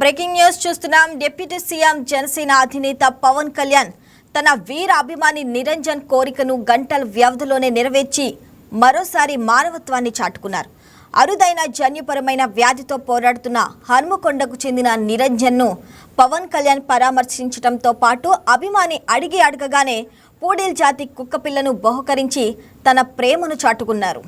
Breaking news చూస్తున్నాం. Deputy CM Janasena అధినేత పవన్ కళ్యాణ్ తన వీర అభిమాని నిరంజన్ కోరికను గంటల వ్యవధిలోనే నెరవేర్చి మరోసారి మానవత్వాన్ని చాటుకున్నారు. అరుదైన జన్యుపరమైన వ్యాధితో పోరాడుతున్న హనుమకొండకు చెందిన నిరంజన్ను పవన్ కళ్యాణ్ పరామర్శించడంతో పాటు అభిమాని అడగగానే పూడేల్ జాతి కుక్కపిల్లను బహుకరించి తన ప్రేమను చాటుకున్నారు.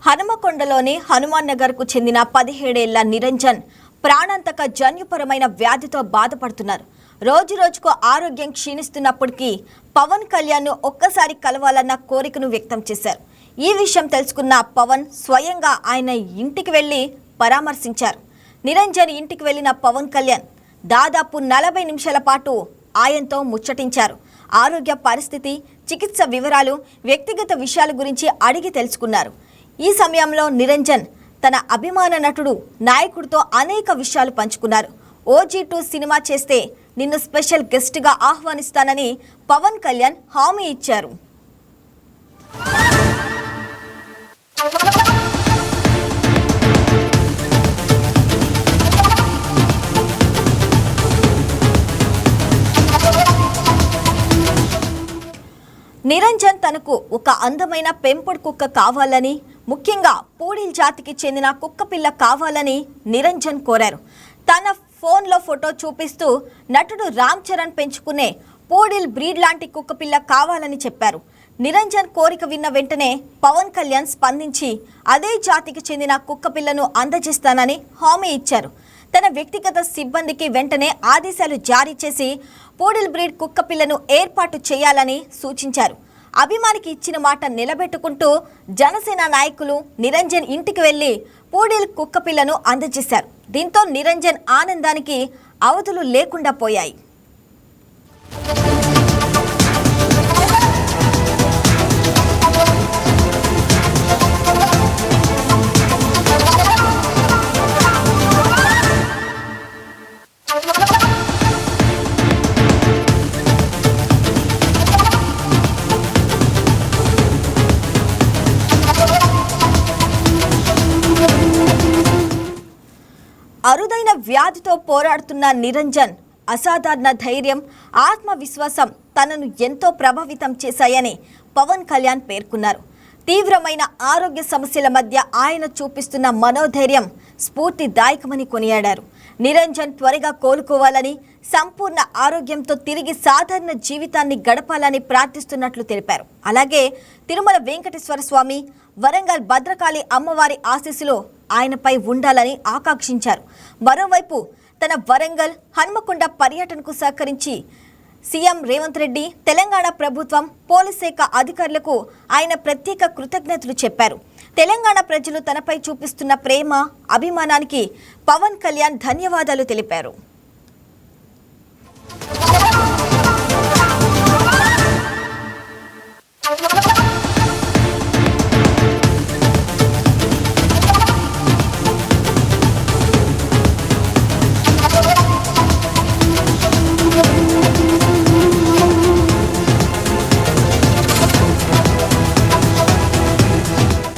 హనుమకొండలోని హనుమాన్ నగర్ కు చెందిన 17 ఏళ్ల నిరంజన్ ప్రాణాంతక జన్యుపరమైన వ్యాధితో బాధపడుతున్నారు. రోజురోజుకు ఆరోగ్యం క్షీణిస్తున్నప్పటికీ పవన్ కళ్యాణ్ ను ఒక్కసారి కలవాలన్న కోరికను వ్యక్తం చేశారు. ఈ విషయం తెలుసుకున్న పవన్ స్వయంగా ఆయన ఇంటికి వెళ్లి పరామర్శించారు. నిరంజన్ ఇంటికి వెళ్లిన పవన్ కళ్యాణ్ దాదాపు 40 నిమిషాల పాటు ఆయనతో ముచ్చటించారు. ఆరోగ్య పరిస్థితి, చికిత్స వివరాలు, వ్యక్తిగత విషయాల గురించి అడిగి తెలుసుకున్నారు. ఈ సమయంలో నిరంజన్ తన అభిమాన నటుడు నాయకుడితో అనేక విషయాలు పంచుకున్నారు. OG2 సినిమా చేస్తే నిన్ను స్పెషల్ గెస్ట్గా ఆహ్వానిస్తానని పవన్ కళ్యాణ్ హామీ ఇచ్చారు. నిరంజన్ తనకు ఒక అందమైన పెంపుడు కుక్క కావాలని, ముఖ్యంగా పూడేల్ జాతికి చెందిన కుక్కపిల్ల కావాలని నిరంజన్ కోరారు. తన ఫోన్లో ఫోటో చూపిస్తూ నటుడు రామ్ చరణ్ పెంచుకునే పూడేల్ బ్రీడ్ లాంటి కుక్కపిల్ల కావాలని చెప్పారు. నిరంజన్ కోరిక విన్న వెంటనే పవన్ కళ్యాణ్ స్పందించి అదే జాతికి చెందిన కుక్కపిల్లను అందజేస్తానని హామీ ఇచ్చారు. తన వ్యక్తిగత సిబ్బందికి వెంటనే ఆదేశాలు జారీ చేసి పూడేల్ బ్రీడ్ కుక్కపిల్లను ఏర్పాటు చేయాలని సూచించారు. అభిమానికి ఇచ్చిన మాట నిలబెట్టుకుంటూ జనసేన నాయకులు నిరంజన్ ఇంటికి వెళ్లి పూడేల్ కుక్కపిల్లను అందజేశారు. దీంతో నిరంజన్ ఆనందానికి అవధులు లేకుండా పోయాయి. అరుదైన వ్యాధితో పోరాడుతున్న నిరంజన్ అసాధారణ ధైర్యం, ఆత్మవిశ్వాసం తనను ఎంతో ప్రభావితం చేశాయని పవన్ కళ్యాణ్ పేర్కొన్నారు. తీవ్రమైన ఆరోగ్య సమస్యల మధ్య ఆయన చూపిస్తున్న మనోధైర్యం స్ఫూర్తిదాయకమని కొనియాడారు. నిరంజన్ త్వరగా కోలుకోవాలని, సంపూర్ణ ఆరోగ్యంతో తిరిగి సాధారణ జీవితాన్ని గడపాలని ప్రార్థిస్తున్నట్లు తెలిపారు. అలాగే తిరుమల వెంకటేశ్వర స్వామి, వరంగల్ భద్రకాళి అమ్మవారి ఆశీస్సులు ఆయనపై ఉండాలని ఆకాంక్షించారు. మరోవైపు తన వరంగల్, హనుమకొండ పర్యటనకు సహకరించి సీఎం రేవంత్ రెడ్డి, తెలంగాణ ప్రభుత్వం, పోలీస్ శాఖ అధికారులకు ఆయన ప్రత్యేక కృతజ్ఞతలు చెప్పారు. తెలంగాణ ప్రజలు తనపై చూపిస్తున్న ప్రేమ, అభిమానానికి పవన్ కళ్యాణ్ ధన్యవాదాలు తెలిపారు.